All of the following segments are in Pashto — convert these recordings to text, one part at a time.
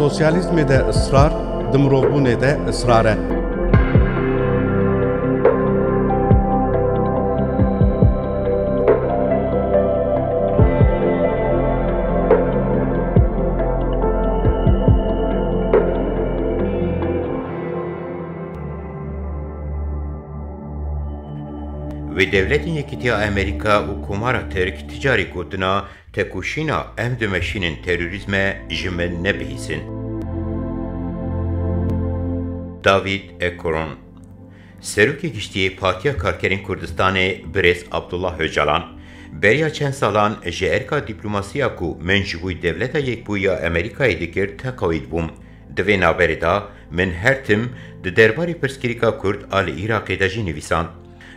سوسیالیزم ده اصرار دمروبون ده اصراره و دولت یکیتیا امریکا و کمارا ترک تجاری کردنا تکوشینا ام دمشین تروریسم جمن نبهیسن. داوید اکرون سروکی گشتی پارتیا کارکرین کردستان برز عبدالله هجالان بریا چند سالان جرکا دیپلماسیا کو منجبوی دولت یک بویا امریکای دیگر تقوید بوم. دوی نابری دا من هرتم ده درباری پرسکریکا کرد آل ایراقی دا جی نویسان.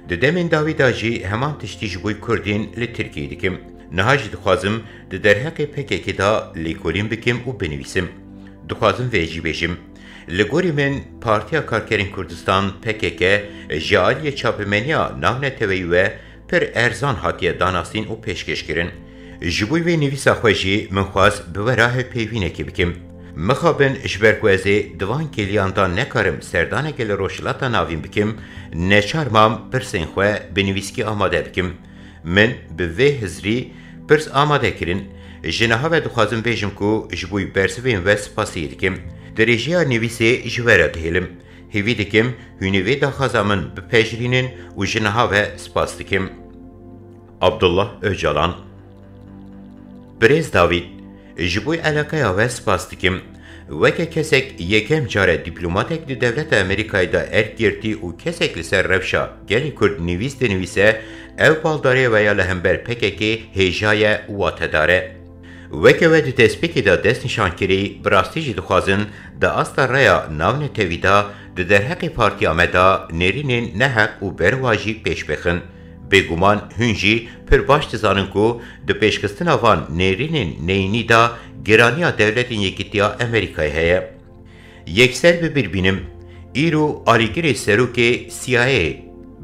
ده دمین داوی دا جی همان تشتیج بوی کردین لی ترکیه دیکم. نهاج دخوازم ده درحق پکیکی دا لیکولین بکم و بنویسم. دخوازم ویجی بیجم. لگوری من پارتیا کارکرین کردستان پکیکی جالی چاپمنیا ناونه تویوه پر ارزان هاتیه داناستین و پیشکش کرن. جبوی و نویسا خوشی من خواست بوراه پیوینه که بکم. مخابن اشبرکوزی دوان کلیاندا نکارم سردانه گل روشلاتا ناویم بکم نچارمام پرسین خواه بنویسکی آماده بکم. من به وی هزری پرس آماده کرن جنها و دخوازم بیجم که جبوی برسوین و سپاسی دکم. درجه نویسی جوره دهیلم. هیوی دکم هنوی دخوازمن بپیجرینن و جنها و سپاس دکم. عبدالله öcalan برز داوید جبوی علاقه و سپاس دکم وکه کسک یکم جاره دیپلوماتک دی دولت امریکای دا ارگیرتی و کسک لسر رفشا گلی کرد نویس دنویسه او بالداره و یا لهمبر پککی هیجای واتداره. وکه و دی تسپیکی دا دست نشان کری براستی جی دخوازن دا استا ریا ناون تیویدا دا در حق پارتی آمدا نرینین نحق و برواجی پیش بخن. بگومان هنجی پر باش تزانن کو د پیشکستن آوان نرینین نینی دا گرانیا دولتین یکیتیا امریکای هیا. یکسر ببینیم ایرو آلیگری سروک CIA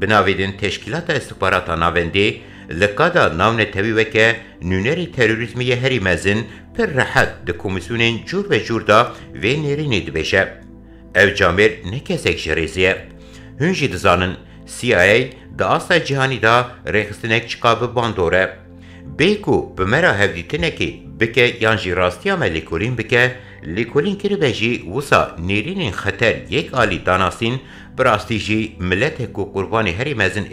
بناویدن تشکیلات استخبارات ناونده لکادا ناون تبیوه که نونری تروریسمی هری مزن پر راحت د کمیسیونین جور و جور دا و نرینی دبشه. او جامر نکسک جریزیه. هنجی دزانن CIA دا آسا جهانی دا ریخستنک چقاب باندوره. بیکو بمرا هفدیتنکی بکه یانجی راستیا ما لیکولین بکه لیکولین کری بجی وسا نیرین خطر یک آلی داناسین براستی جی ملت کو قربانی هری مزن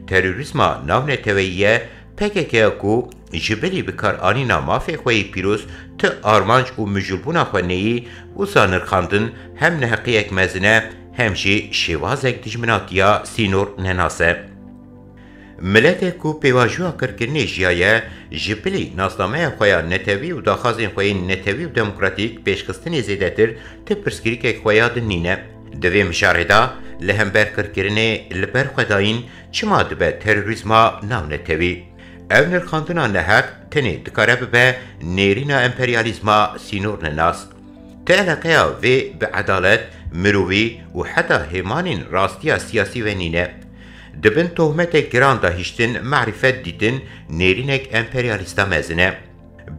تروریسما ناون توییه پکه که کو جبلی بکار آنینا مافی خوی پیروز تا آرمانج و مجلبونا خوانهی وسا نرخاندن هم نحقی یک مزنه همچی شوازک دجمناتیا سینور نناسه. ملت کو پیواجوها کرکرنی جیایه جبلی ناسنامه خویا نتوی و داخازین خوی نتوی و دموکراتیک پیشخستنی زیدتر تپرسکری که خویا دنینه. دوی مشارده لهمبر کرکرنی لبر خداین چما دبه تروریسما ناو نتوی. او نرخاندنا نهک تنی دکاره به نیرینا امپریالیزما سینور نناس. تعلقه و به عدالت مروی و حتی همان راستیا سیاسی و نینه. دبن تهمت گران داهیشتن معرفت دیدن نیرینک امپریالیستا مزنه.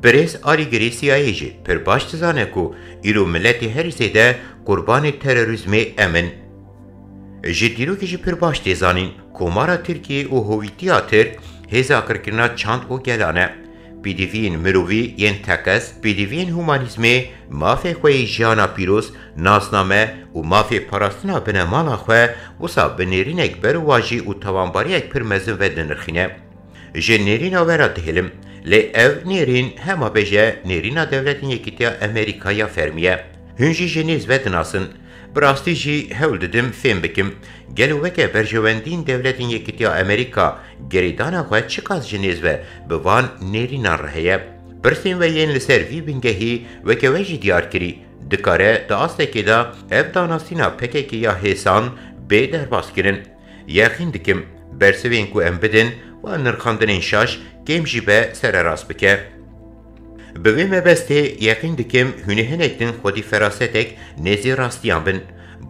برز آریگری CIA جی پر باش تزانه کو ایرو ملتی هری زیده قربان تروریسم امن. جدیرو که جی پر باش تزانین کمارا ترکیه و هویتیا ترک هزا کرکرنا چند و گلانه. پیدیوین مروی ین تکس پیدیوین هومانیزمی مافی خوی جانا پیروز ناسنامه و مافی پاراستنا بنا مالا خواه وسا بنیرینک برواجی و توانباریک پرمزن و دنرخینه. جه نیرین آورا دهلم لی او نیرین همه بجه نیرین دولتین یکیتیا امریکایا فرمیه. هنجی جنیز و دناسن براستی جی هول ددم فهم بکم گلو وکه برجواندین دولتین یکیتیا امریکا گریدانا خواه چقاز جنیز و بوان نیرینا رهیه. برسیم و ین لسر وی بنگهی وکه وجی دیار کری دکاره دا آسته که دا اف داناستینا پکه که یا حسان بی در باس کرن. یقین دکم برسوین کو ام بدن و نرخاندن انشاش گیم جی به سر راست بکه. به مبسته یقین دکم هنه هنکتن خودی فراستک نزی راستیان بن.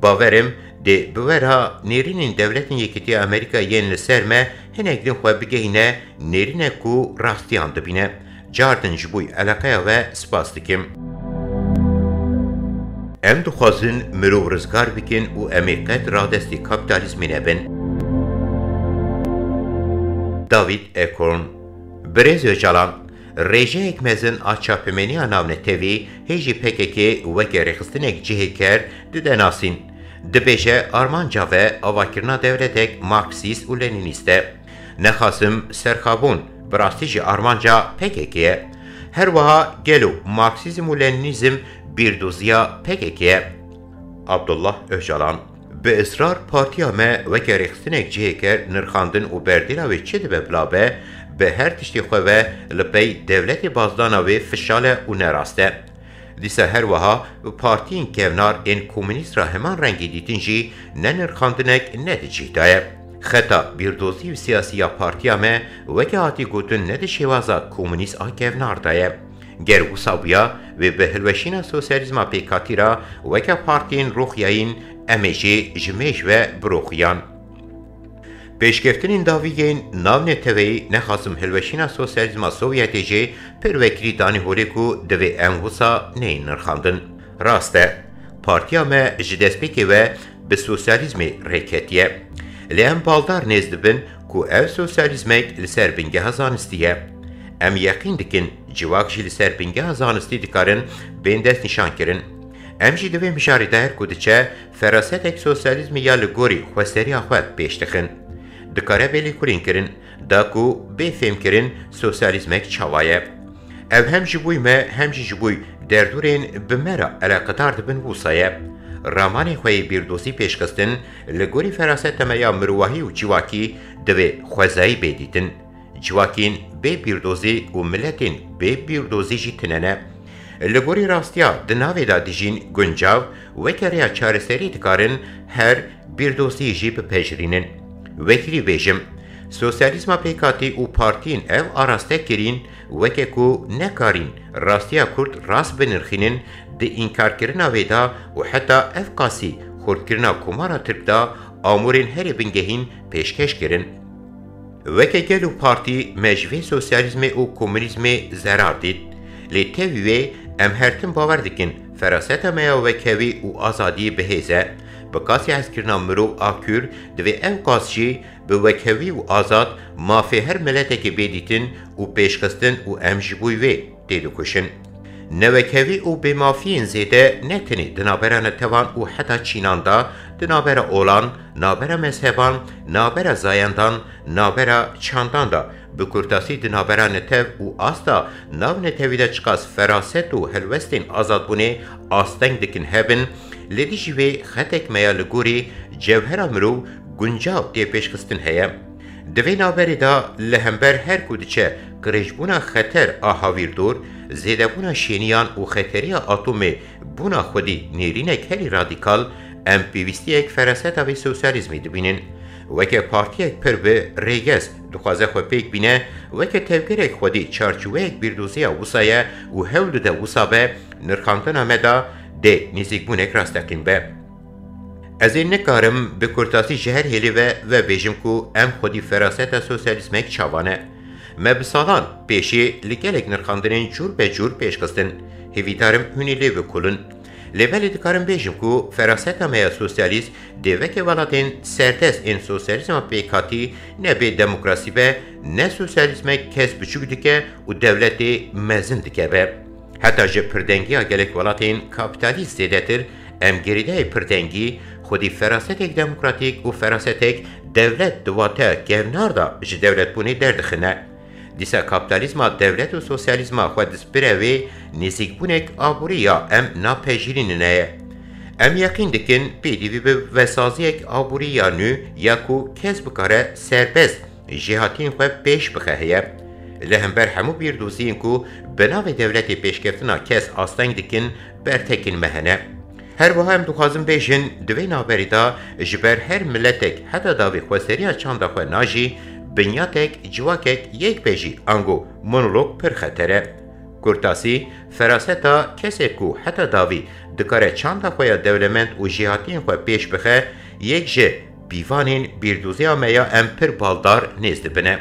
باورم ده بورها نیرین دولت یکیتی امریکا ین لسرمه هنکتن خواه بگهینه نیرین کو راستیان دبینه. جاردن جبوی علاقه و سپاس دکم. ام دخوازن مرو رزگار بکن و امی قد رادستی کپیتالیزمی نبن. داوید اکرون برز öcalan رژه اکمزن آچاپمنی آناونه تیوی هیجی پککی وکی رخستنک جهیکر دیده ناسین. دبیجه آرمان جاوه آواکرنا دولتک مارکسیست و لنینیسته. نخاسم سرخابون براستیجی آرمانجا پککیه. هر وها گلو مارکسیزم و لنینیزم بیردوزیا پککیه. عبدالله öcalan به اصرار پارتیا ما وکی رخستنک جهیکر نرخاندن و بردیلاوی چه دبه بلابه به هر تشتی خواه لپی دولت بازداناوی فشاله و نراسته. دیسه هر وها پارتین کونار این کومونیست را همان رنگی دیتین جی ننرخاندنک ندجیدایه. خطا بیردوزی و سیاسی پارتیا ما وکی آتی گوتن ند شوازا کومونیست کونار دایه. گر وصابیا و به هلوشین سوسیالیزم پیکاتی را وکی پارتین روخیاین امیجی جمیش و بروخیان. پیشگفتنین داویگین ناو نتوی نخواستم هلوشینا سوسیالیزما سوویتی جی پر وکری دانی هولی کو دوی اموسا نین نرخاندن. راسته پارتیا ما جدسپیکی و به سوسیالیزمی ریکتیه. لیم بالدار نزدبن کو او سوسیالیزمک لسر بینگه زانستیه. ام یقین دکن جواک جی لسر بینگه زانستی دکارن بین دست نشان کرن. ام جی دوی مشاری دایر کودچه فراست اک سوسیالیزمی یا لگوری خوستری آخواد پیشتخن. دکاره بیلی کرین کرن دا کو بی فهم کرن سوسیالیزمک چاوایه. او هم جبوی ما هم جبوی در دورین بمرا علاقتار دبن ووسایه. رامانی خوی بیردوزی پیشکستن لگوری فراست ما یا مرواهی و جواکی دوی خوزایی بیدیتن. جواکین بی بیردوزی و ملتین بی بیردوزی جی تننه. لگوری راستیا دناوی دا دیجین گنجاو وکریا چارسری دکارن هر بیردوزی جی بپیجرینن. وکری بیجم سوسیالیزم پیکاتی و پارتین او آراسته کرین وکه کو نکارین راستیا کرد راست بنرخینن ده انکار کرنا ویدا و حتی اف قاسی خورد کرنا کمارا ترکدا آمورین هری بنگهین پیشکش کرن. وکه گلو پارتی مجوی سوسیالیزم و کمونیزم زرار دید لی تیوی ام هرتن باور دکن فراست میا وکوی و آزادی بهیزه بقاسی از کرنا مرو آکور دوی ام قاسشی به وکوی و آزاد مافی هر ملت که بیدیتن و پیشخستن و ام جبوی وی دیدو کشن. نوکوی و به مافین زیده نتنی دنابران توان و حتی چینان دا دنابر اولان، نابر مذهبان، نابر زایندان، نابر چاندان دا به کرتاسی دنابران نتو و آستا ناو نتوی دا چقاس فراست و هلوستین آزاد بونه آستنگ دکن هبن لیدی جوی خطک میا لگوری جوهر مرو گنجاو دی پیشخستن هیا. دوی نابری دا لهمبر هر کودچه قریجبونا خطر آهاویر دور زیده بونا شینیان و خطری آتومی بونا خودی نیرینه کلی رادیکال ام پیوستی اک فرست و سوسیالیزمی دبینن وکه پارتی اک پر به ریگز دخوازه خو پیک بینه وکه تفکر اک خودی چارچوه اک بیردوزی وصایه و هول ده وصابه نرخاندن آمده ده نزیک بون اک راستقین به. از این نکارم به کرتاسی جهر هلی و بیجم کو ام خودی فرست سوسیالیزم اک چاوانه. ما بسالان پیشی لگلک نرخاندنین جور به جور پیشکستن هیویدارم هنیلی و کلن. لیولی دکارم بیجم کو فراست میا سوسیالیست دیوکه ولاتین سرتس این سوسیالیزم پیکاتی نه به دموکراسی به نه سوسیالیزم کس بچوک دکه و دولتی مزن دکه به. حتی جه پردنگی اگلک ولاتین کابیتالیست زیدتر ام گریده پردنگی خودی فراست یک دموکراتیک و فراست یک دولت دواته گونار دا جه دولت بونی دردخنه. دیسا کابیتالیزم دولت و سوسیالیزم خود دسپره وی نزیک بونک آبوری یا ام ناپیجرین نه. ام یقین دکن پیدیوی به وسازی یک آبوری یا نو یا کو کس بکاره سربست جهاتین خود پیش بخواهیه. لهمبر همو بیردوزین کو بناو دولت پیشکفتنا کس آستنگ دکن برتکن مهنه. هر وها هم دخوازم بیشن دوی نابری دا جبر هر ملتک حتی داوی خوستریا چانده خو ناجی بنیاتک جواکک یک بیجی انگو مونولوگ پر خطره. کرتاسی فراستا کسی کو حتی داوی دکاره چانده خویا دولمند و جهاتین خو پیش بخه یک جه بیوانین بیردوزی آمیا ام پر بالدار نیزد بنه.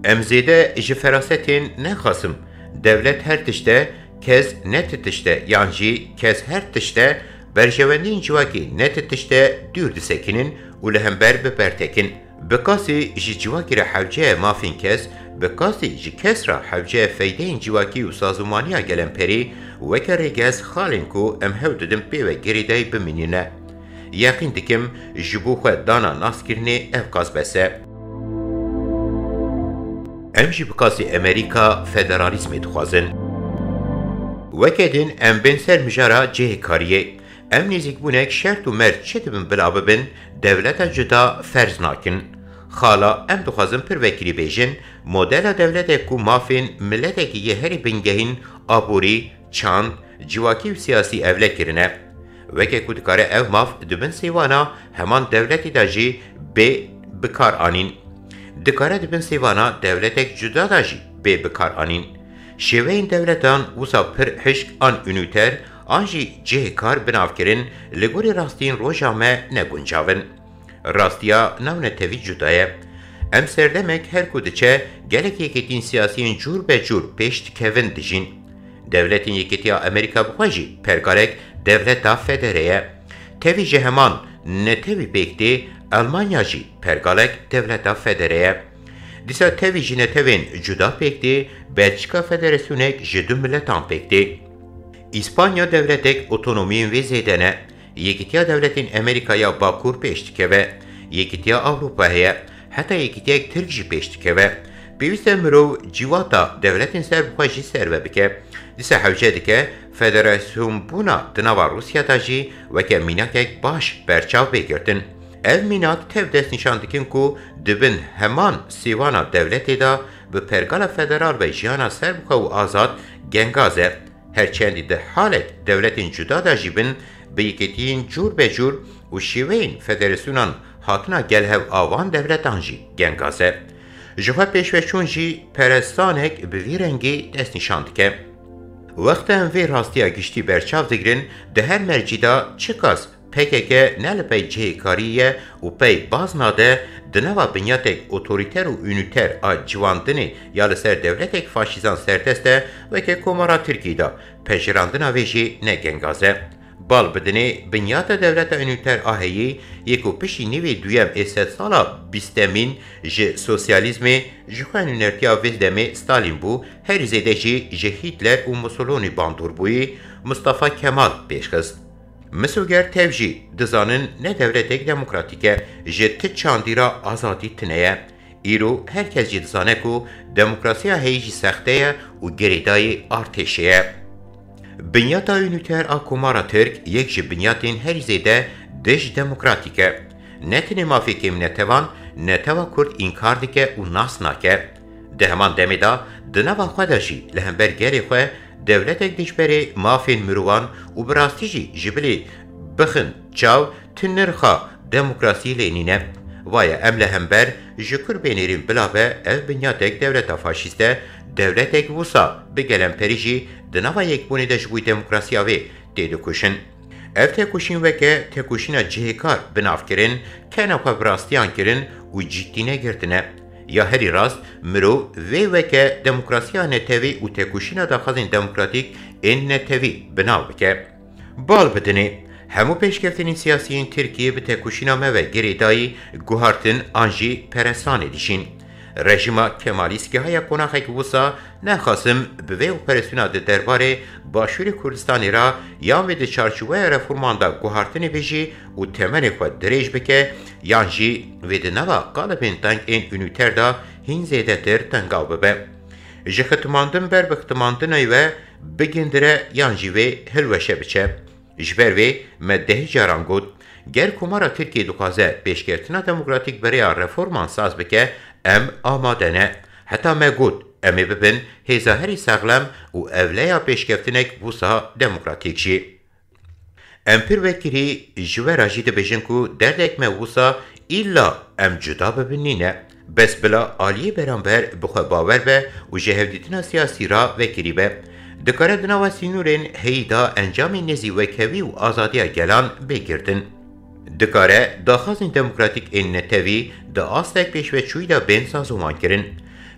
ام زیده جه فراستین نخواستم دولت هر تشته کس نت تشته یعنی کس هر تشته برجوندین جواکی نت تشته دور دسکینن و لهمبر ببرتکن بکاسی جی جواکی را حوجه مافین کس بکاسی جی کس را حوجه فیده این جواکی و سازمانیا گلن پری وکر ریگز خالین کو ام هاو ددن پیوه گریدای بمینینه یقین دکم جبو خود دانا ناس کرنه افقاز بسه ام جی بکاسی امریکا فدرالیسمی دخوازن وکدین ام بین سر مجارا جه کاریه ام نزیک بونک شرط و مرد چه دبن بلا ببن دولت جدا فرض ناکن خالا ام دخوازن پر وکری بیجن مدل دولت کو مافین ملت که یه هری بنگهین آبوری چاند جواکی و سیاسی اوله کرنه وکه کودکاره او ماف دبن سیوانا همان دولتی دا جی بکار آنین دکاره دبن سیوانا دولتک جدا دا جی بکار آنین شیوه این دولتان وصا پر حشک آن اونوتر آنجی جه کار بناف کرن لگوری راستین روژامه نگونجاون راستیا نونه تاوی جدایه ام سردمک هر کودچه گلک یکتین سیاسیین جور به جور پیشت کون دجین دولتین یکتیا امریکا بخواجی پرگارک دولتا فدریه تاوی جهمان نتاوی بیکتی المانیا جی پرگالک دولتا فدریه دیسا تاوی جی نتاوین جدا بیکتی بلژیکا فدراسیونک جدو ملتان بیکتی İspanya devletek otonomiyin ve zedene, yekitiya devletin Amerika'ya bakur peştikeve, yekitiya Avrupa'ya, hatta yekitiya Türkçi peştikeve, peviste mirov civata devletin serbukajı serbebike, dise havcedike federasyon buna dınava Rusya'da jî veke minakek baş berçav bekirtin. Ev minak tev dest nişandikin ku dibin heman sivana devleti da bi pergala federal ve jiyana serbuka u azad gengaze, هرچندی ده حالت دولتین جدا دا جیبن به یکتین جور به جور و شیوین فدراسیونان هاتنا گلهو آوان دولتان جی گنگازه. جوه پیشوشون جی پرستانک به ویرنگی دست نشاند که وقت هم وی راستیا گشتی برچاو دگرن ده هر مرجیدا چکاس PKK نل پی جهکاریه و پی بازناده دنوا بنیاتک اوتوریتر و اونیتر آ جواندنی یا لسر دولتک فاشیزان سردسته و که کمارا ترکی دا پجراندنا ویجی نگنگازه. بال بدنی بنیات دولت اونیتر آهیی یکو پشی نیوی دویم ایست سالا بیستمین جه سوسیالیزمی جخوان نرتیا ویزدمی ستالین بو هر زیده جه هیتلر و موسولونی باندور بوی مصطفی کمال پیشخست. مسوگر تevjî dizanın ne devletek demokratike ji ti çandîra azadî tineye îro herkes jî dizane ku demokrasiya heyî jî sexte ye û gerîdayê artêşê ye. Binyata unîter a komara Tirk yek ji binyatên herî zêde dij demokratîk e. Ne tinê mafîkê netevan neteva Kurd înkar dike û nas nake. Di heman demê da di nava xwe de jî li hember gerê xwe devletek dişberê mafên mirovan û bi rastî jî ji bilê bixin çav ti nirxa demokrasiyê lênîne. Vaya em li hember ji kurbênêrên bila be ev binyatek devleta faşîst e, devletek wisa bi gelemperî jî di nava yekbûnê de ji bo demokrasiya wê tê dikuşin. Ev têkoşîn weke têkoşîna cihêkar binavkirin, kena xwe bi rastiyan kirin û ciddî negirtine. Ya herî rast mirov vê weke demokrasiya netewî û têkoşîna daxazên demokratîk ên netewî binav bike. Bal bidinê hemû pêşkeftên siyasiyên Tirkiye bi têkoşîna me ve gerêdayî guhartin an jî perestanê dişîn. Rejima Kemalîstgehaya Konaxek wisa nexwasim bi vê operasyona di derbarê Başûrê Kurdistanê ra yan vê di çarçoveya reforman da guhartinê bêjî û temenê xwe dirêj bike yan jî vê di nava qalibên teng ên unîter da hîn zêdetir tengav bibe. Ji xitmandin ber bi xitmandinê ve bigindire yan jî vê hilweşe biçe. Ji ber vê me dehê caran got ger komara Tirkiye dixwaze pêşketina demokratîk beriya reforman saz bike em amade ne. Heta me got em ê bibin hêza herî sexlem û evleya pêşkeftinek wisa demokratîk jî. Em pir vekirî ji wera jî dibêjin ku derdek me wisa îlla em cuda bibinîne. Bes bila aliyê beramber bi xwe bawer be û ji hevdîtina siyasî ra vekirî be. Dikare di nava sînûrên heyî da encamên nezî wekevî û azadiya gelan bêgirtin. Dikare daxazên demokratîk ên netewî di astek pêşveçûyî da bên sazoman kirin.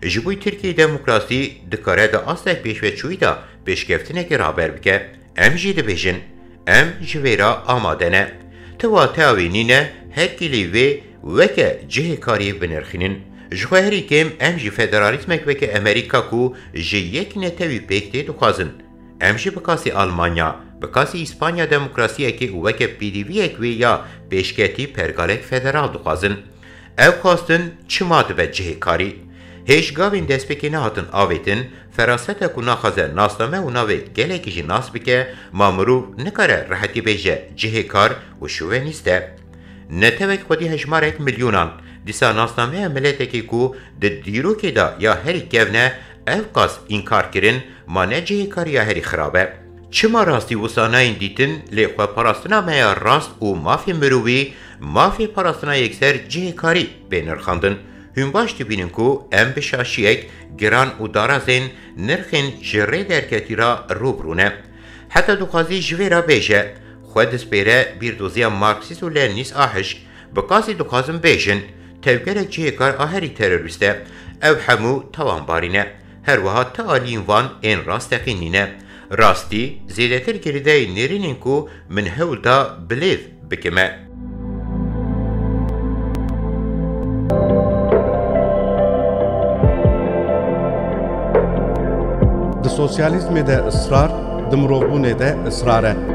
Ji bo Tirkiye demokrasî dikare di astek pêşveçûyî da pêşkeftinekê raber bike. Em jî dibêjin ام جویرا آماده نه. توا تاوینی نه هر کلی وی وکه جه کاری بنرخینن. جوهری کم ام جی فدرالیسمک وکه امریکا کو جه یک نتوی پیکتی دخوازن. ام جی بکاسی آلمانیا، بکاسی اسپانیا دموکراسیه که وکه پیدیوی اکوی یا پیشکتی پرگالک فدرال دخوازن. او خواستن چما دبه جه کاری؟ هیچ گاوین دست بکی نهاتن آویتن فراسته کو ناخذه ناسنامه و ناوی گله کجی ناس بکه مامرو نکاره راحتی بیجه جه کار و شوه نیسته. نتوک خودی هجمار 1 میلیونان دیسا ناسنامه ملته که کو ده دیرو که دا یا هری کونه او قاس انکار کرن ما نه جه کار یا هری خرابه. چما راستی وسانه این دیتن لیخواه پراستنا میا راست و مافی مروی مافی پراستنا یکسر جه کاری بینرخاندن. هم باشتی بینن که ام بشاشیک گران و دارازین نرخین جره درکتی را روبرونه. حتی دخوازی جوی را بیجه خود دسپیره بیردوزی مارکسیس و لینیس آهش بقاسی دخوازم بیجن تبگرک جه کار آهری تروریسته او همو توان بارینه. هر وها تعالین وان این راستقینینه. راستی زیدتر گریده نیرینین که من هول دا بلیف بکمه. د سوسیالیزم د اصرار د مروبونه د اصراره